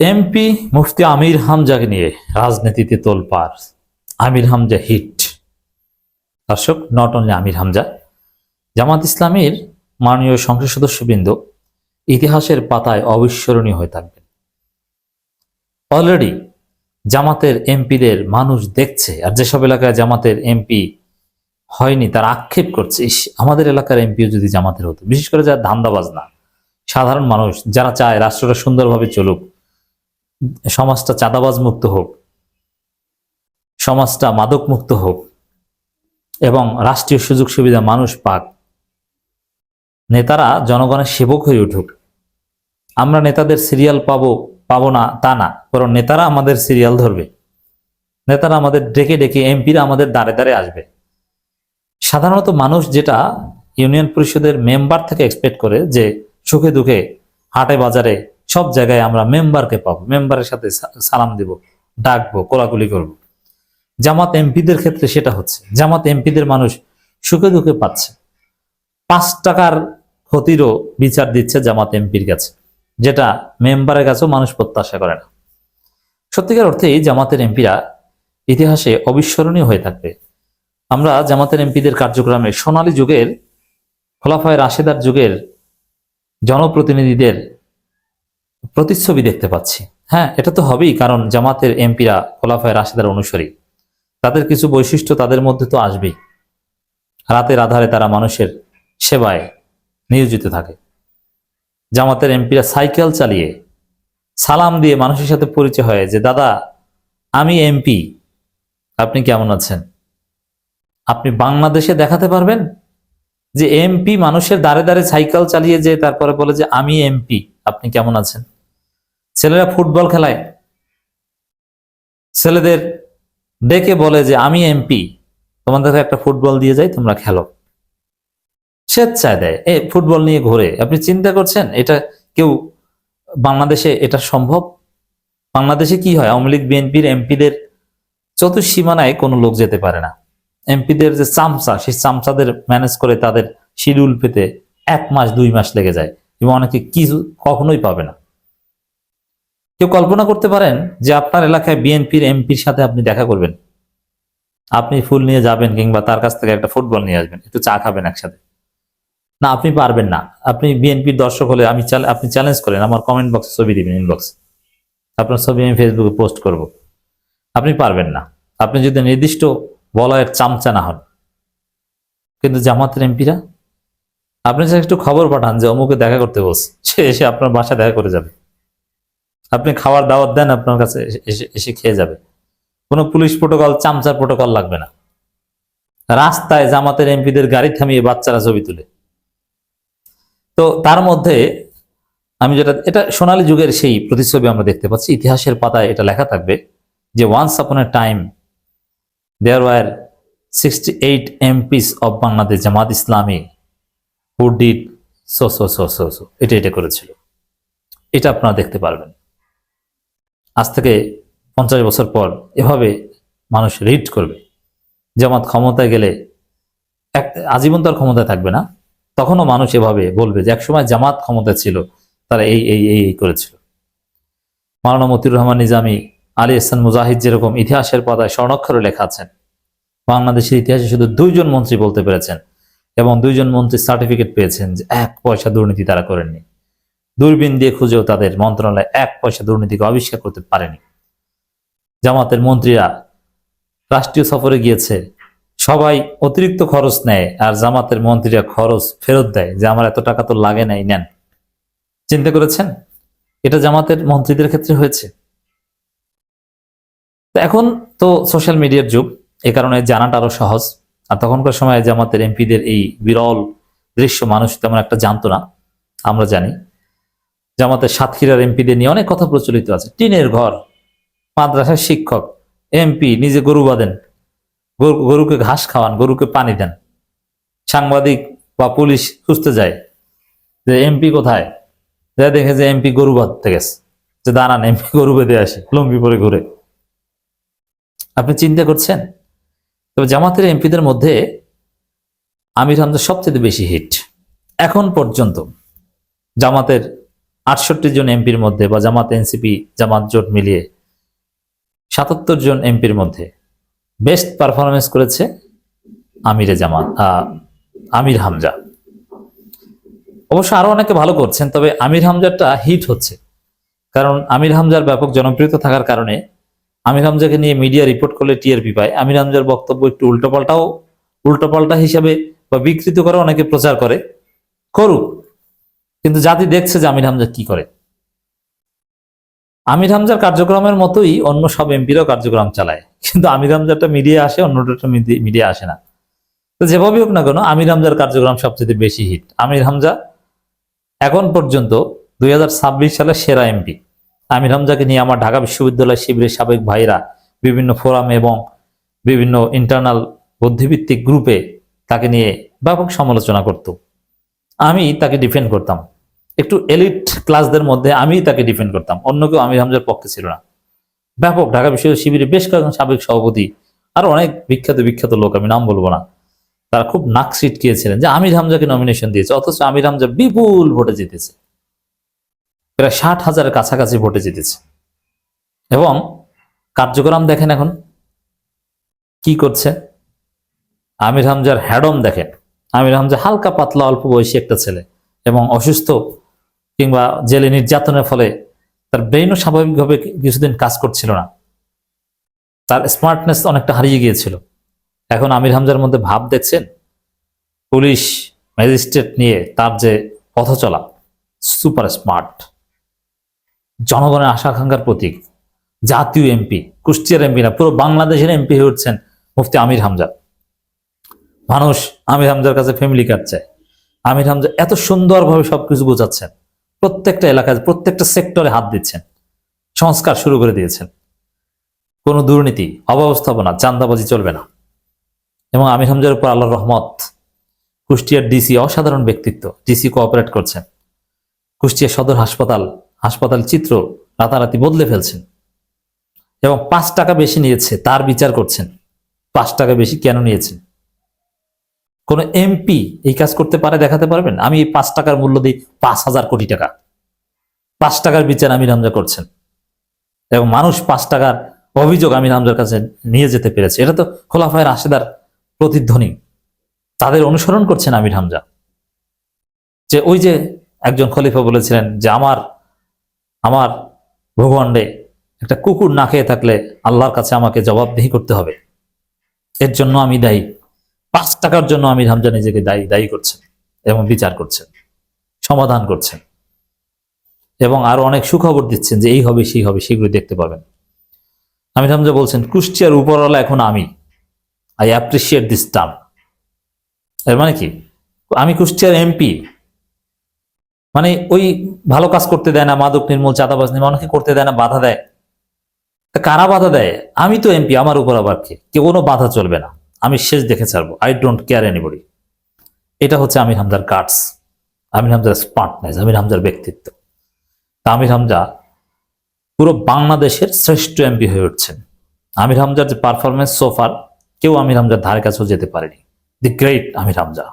MP মুফতি আমির হামজাকে নিয়ে রাজনীতিতে তোলপাড়। আমির হামজা হিট। দর্শক, নট অনলি আমির হামজা, জামাত ইসলামীর মাননীয় সংসদ সদস্যবৃন্দ ইতিহাসের পাতায় অবিস্মরণীয় হয়ে থাকবেন। অলরেডি জামাতের এমপিদের মানুষ দেখছে, আর যেসব এলাকায় জামাতের এমপি হয়নি তারা আক্ষেপ করছে, আমাদের এলাকার এমপিও যদি জামাতের হতো। বিশেষ করে যারা ধান্দাবাজ না, সাধারণ মানুষ যারা চায় রাষ্ট্রটা সুন্দরভাবে চলুক, সমাজটা চাঁদাবাজ মুক্ত হোক, সমাজটা মাদক মুক্ত হোক এবং রাষ্ট্রীয় সুযোগ সুবিধা মানুষ পাক, নেতারা জনগণের সেবক হয়ে উঠুক। আমরা নেতাদের সিরিয়াল পাবো না তা না, বরং নেতারা আমাদের সিরিয়াল ধরবে, নেতারা আমাদের ডেকে ডেকে, এমপিরা আমাদের দ্বারে দ্বারে আসবে। সাধারণত মানুষ যেটা ইউনিয়ন পরিষদের মেম্বার থেকে এক্সপেক্ট করে যে সুখে দুঃখে হাটে বাজারে সব জায়গায় আমরা মেম্বারকে পাবো, মেম্বারের সাথে সালাম দিব, ডাকবো, কোলাকুলি করব। জামাত এমপিদের ক্ষেত্রে সেটা হচ্ছে। জামাত এমপিদের মানুষ সুখে দুঃখে পাচ্ছে। 5 টাকার ক্ষতিরও বিচার দিচ্ছে জামাত এমপির কাছে, যেটা মেম্বারের কাছেও মানুষ প্রত্যাশা করে না। সত্যিকার অর্থেই জামাতের এমপিরা ইতিহাসে অবিস্মরণীয় হয়ে থাকবে। আমরা জামাতের এমপিদের কার্যক্রমে সোনালী যুগের, খোলাফায়ে রাশেদার যুগের জনপ্রতিনিধিদের প্রতিচ্ছবি দেখতে পাচ্ছি। হ্যাঁ, এটা তো হবেই, কারণ জামাতের এমপিরা খোলাফায়ে রাশেদার অনুসারী। তাদের কিছু বৈশিষ্ট্য তাদের মধ্যে তো আসবেই। রাতের আধারে তারা মানুষের সেবায় নিয়োজিত থাকে। জামাতের এমপিরা সাইকেল চালিয়ে সালাম দিয়ে মানুষের সাথে পরিচয় হয় যে, দাদা আমি এমপি, আপনি কেমন আছেন? আপনি বাংলাদেশে দেখাতে পারবেন যে এমপি মানুষের দ্বারে দ্বারে সাইকেল চালিয়ে যে তারপরে বলে যে আমি এমপি, আপনি কেমন আছেন? ছেলেরা ফুটবল খেলায় ছেলেদের ডেকে বলে যে আমি এমপি, তোমাদের একটা ফুটবল দিয়ে যাই, তোমরা খেলো। স্বেচ্ছায় দেয়, ফুটবল নিয়ে ঘুরে। আপনি চিন্তা করছেন এটা কেউ বাংলাদেশে এটা সম্ভব? বাংলাদেশে কি হয়, আওয়ামী লীগ বিএনপির এমপিদের চতুর্সীমানায় কোনো লোক যেতে পারে না। এমপিদের যে চামচা, সেই চামচাদের ম্যানেজ করে তাদের শিডিউল পেতে 1 মাস 2 মাস লেগে যায়, এবং অনেকে কিছু কখনোই পাবে না। কেউ কল্পনা করতে পারেন যে আপনার এলাকায় বিএনপির এমপির সাথে আপনি দেখা করবেন, আপনি ফুল নিয়ে যাবেন কিংবা তার কাছ থেকে একটা ফুটবল নিয়ে আসবেন, একটু চা খাবেন একসাথে? না, আপনি পারবেন না। আপনি বিএনপির দর্শক হলে আপনি চ্যালেঞ্জ করেন, আমার কমেন্ট বক্সে ছবি দিবেন, ইনবক্সে আপনার ছবি আমি ফেসবুকে পোস্ট করব। আপনি পারবেন না, আপনি যদি নির্দিষ্ট বলয়ের চামচা না হন। কিন্তু জামাতের এমপিরা, আপনি যদি একটু খবর পাঠান যে অমুকে দেখা করতে বলছে, সে এসে আপনার বাসায় দেখা করে যাবে। আপনি খাওয়ার দাওয়াত দেন, আপনার কাছে এসে খেয়ে যাবে। কোনো পুলিশ প্রোটোকল, চামচার প্রোটোকল লাগবে না। রাস্তায় জামাতের এমপিদের গাড়ি থামিয়ে বাচ্চারা ছবি তুলে। তো তার মধ্যে আমি এটা সোনালী যুগের সেই প্রতিচ্ছবি আমরা দেখতে পাচ্ছি। ইতিহাসের পাতায় এটা লেখা থাকবে যে once upon a time there were 68 MPs of Bangladesh Jamaat Islami who did so so so so so, এটা করেছিল। এটা আপনারা দেখতে পারবেন। আজ থেকে 50 বছর পর এভাবে মানুষ রিড করবে। জামাত ক্ষমতায় গেলে আজীবন তার ক্ষমতায় থাকবে না, তখনও মানুষ এভাবে বলবে যে একসময় জামাত ক্ষমতায় ছিল, তারা এই করেছিল। মাওলানা মতিউর রহমান নিজামী, আলী আহসান মুজাহিদ যেরকম ইতিহাসের পাতায় স্বর্ণাক্ষরে লেখা আছেন, বাংলাদেশের ইতিহাসে শুধু 2 জন মন্ত্রী বলতে পেরেছেন, এবং 2 জন মন্ত্রী সার্টিফিকেট পেয়েছেন যে 1 পয়সা দুর্নীতি তারা করেননি। দূরবীন দিয়ে খুঁজেও তাদের মন্ত্রণালয় 1 পয়সা দুর্নীতিকে আবিষ্কার করতে পারেনি। জামাতের মন্ত্রীরা রাষ্ট্রীয় সফরে গিয়েছে, সবাই অতিরিক্ত খরচ নেয়, আর জামাতের মন্ত্রীরা খরচ ফেরত দেয় যে আমার এত টাকা তো লাগে নাই, নেন। চিন্তা করেছেন এটা জামাতের মন্ত্রীদের ক্ষেত্রে হয়েছে? এখন তো সোশ্যাল মিডিয়ার যুগ, এ কারণে জানাটা আরো সহজ। আর তখনকার সময় জামাতের এমপিদের এই বিরল দৃশ্য মানুষ তেমন একটা জানতো না। আমরা জানি জামাতের সাতক্ষীরার এমপিদের নিয়ে অনেক কথা প্রচলিত আছে। টিনের ঘর, মাদ্রাসার শিক্ষক, এমপি নিজে গরু বাঁধেন, গরুকে ঘাস খাওয়ান, গরুকে পানি দেন। সাংবাদিক বা পুলিশ খুঁজতে যায় যে এমপি কোথায়, যা দেখে যে এমপি গরু বাঁধতে গেছে, যে দাঁড়ান এমপি গরু বেঁধে আসে, লুঙ্গি পরে ঘুরে। আপনি চিন্তা করছেন? তবে জামাতের এমপিদের মধ্যে আমির হামজা সবচেয়ে বেশি হিট। এখন পর্যন্ত জামাতের 68 জন এমপির মধ্যে বা জামাত এনসিপি জামাত জোট মিলিয়ে 77 জন এমপির মধ্যে বেস্ট পারফরমেন্স করেছে আমির হামজা। অবশ্য আরো অনেকে ভালো করছেন, তবে আমির হামজাটা হিট হচ্ছে, কারণ আমির হামজার ব্যাপক জনপ্রিয়তা থাকার কারণে আমির হামজাকে নিয়ে মিডিয়া রিপোর্ট করলে টিআরপি পায়। আমির হামজার বক্তব্য একটু উল্টোপাল্টা হিসাবে বা বিকৃত করে অনেকে প্রচার করে, করুক, কিন্তু জাতি দেখছে যে আমির হামজা কি করে। আমির হামজার কার্যক্রমের মতোই অন্য সব এমপিরাও কার্যক্রম চালায়, কিন্তু আমির হামজাটা মিডিয়া আসে, অন্যটা মিডিয়া আসে না। তো যেভাবে হোক না কেন আমির হামজার কার্যক্রম সবচেয়ে বেশি হিট। আমির হামজা এখন পর্যন্ত 2026 সালে সেরা এমপি। আমির হামজাকে নিয়ে আমার ঢাকা বিশ্ববিদ্যালয় শিবিরের সাবেক ভাইরা বিভিন্ন ফোরামে এবং বিভিন্ন ইন্টারনাল বুদ্ধিভিত্তিক গ্রুপে তাকে নিয়ে ব্যাপক সমালোচনা করত। আমি তাকে ডিফেন্ড করতাম, একটু এলিট ক্লাসদের মধ্যে আমি তাকে ডিফেন্ড করতাম, অন্য কেউ আমির হামজার পক্ষে ছিল না। ব্যাপক ঢাকা বিশ্ববিদ্যালয় শিবিরে বেশ কয়েকজন সাবেক সভাপতি আর অনেক বিখ্যাত লোক, আমি নাম বলবো না, তারা খুব নাক ছিটকিয়েছিলেন যে আমির হামজাকে নমিনেশন দিয়েছে, অথচ আমির হামজা বিপুল ভোটে জিতেছে, প্রায় 60,000-এর কাছাকাছি ভোটে জিতেছে। এবং কার্যক্রম দেখেন এখন কি করছে, আমির হামজার হ্যাডম দেখেন। আমির হামজা হালকা পাতলা অল্প বয়সী একটা ছেলে এবং অসুস্থ কিংবা জেলে নির্যাতনের ফলে তার ব্রেইনও স্বাভাবিকভাবে কিছুদিন কাজ করছিল না, তার স্মার্টনেস অনেকটা হারিয়ে গিয়েছিল। এখন আমির হামজার মধ্যে ভাব দেখছেন, পুলিশ ম্যাজিস্ট্রেট নিয়ে তার যে পথ চলা, সুপার স্মার্ট, জনগণের আশা আকাঙ্ক্ষার প্রতীক, জাতীয় এমপি, কুষ্টিয়ার এমপি না, পুরো বাংলাদেশের এমপি হয়ে উঠছেন মুফতি আমির হামজা। মানুষ আমির হামজার কাছে ফ্যামিলি কার্ড চায়। আমির হামজা এত সুন্দরভাবে সবকিছু বোঝাচ্ছেন, প্রত্যেকটা এলাকায় প্রত্যেকটা সেক্টরে হাত দিচ্ছেন, সংস্কার শুরু করে দিয়েছেন, কোনো দুর্নীতি অব্যবস্থাপনা চাঁদাবাজি চলবে না। এবং আমির হামজার উপর আল্লাহর রহমত, কুষ্টিয়ার ডিসি অসাধারণ ব্যক্তিত্ব, ডিসি কোঅপারেট করছেন, কুষ্টিয়া সদর হাসপাতাল চিত্র রাতারাতি বদলে ফেলছেন। এবং 5 টাকা বেশি নিয়েছে তার বিচার করছেন, 5 টাকা বেশি কেন নিয়েছেন? কোন এমপি এই কাজ করতে পারে? দেখাতে পারবেন? আমি এই 5 টাকার মূল্য দিই 5,000 কোটি টাকা। 5 টাকার বিচার আমির হামজা করছেন এবং মানুষ 5 টাকার অভিযোগ আমির হামজার কাছে নিয়ে যেতে পেরেছে। এটা তো খোলাফায়ে রাশেদার প্রতিধ্বনি, তাদের অনুসরণ করছেন আমির হামজা। যে ওই যে একজন খলিফা বলেছিলেন যে আমার ভূখণ্ডে একটা কুকুর না খেয়ে থাকলে আল্লাহর কাছে আমাকে জবাবদিহি করতে হবে, এর জন্য আমি দায়ী। 5 টাকার জন্য আমির হামজা নিজেকে দায়ী করছেন এবং বিচার করছেন, সমাধান করছেন এবং আরো অনেক সুখবর দিচ্ছেন যে এই হবে সেই হবে, সেগুলো দেখতে পাবেন। আমির হামজা বলছেন কুষ্টিয়ার উপরওয়ালা এখন আমি, আই অ্যাপ্রিসিয়েট দিস টার্ম। এর মানে কি? আমি কুষ্টিয়ার এমপি, মানে ওই ভালো কাজ করতে দেয় না, মাদক নির্মূল, চাঁদাবাজ নির্মূল, অনেকে করতে দেয় না, বাধা দেয়। কারা বাধা দেয়? আমি তো এমপি, আমার উপর আবার কে? কোনো বাধা চলবে না, আমি শেষ দেখে ছাড়বো, আই ডোন্ট কেয়ার এনিবডি। এটা হচ্ছে আমির হামজার গাটস, আমির হামজার স্মার্টনেস, আমির হামজার ব্যক্তিত্ব। আমির হামজা পুরো বাংলাদেশের শ্রেষ্ঠ এমপি হয়ে উঠছেন। আমির হামজার যে পারফরমেন্স সোফার, কেউ আমির হামজার ধারে কাছেও যেতে পারেনি। The great Amir Hamza.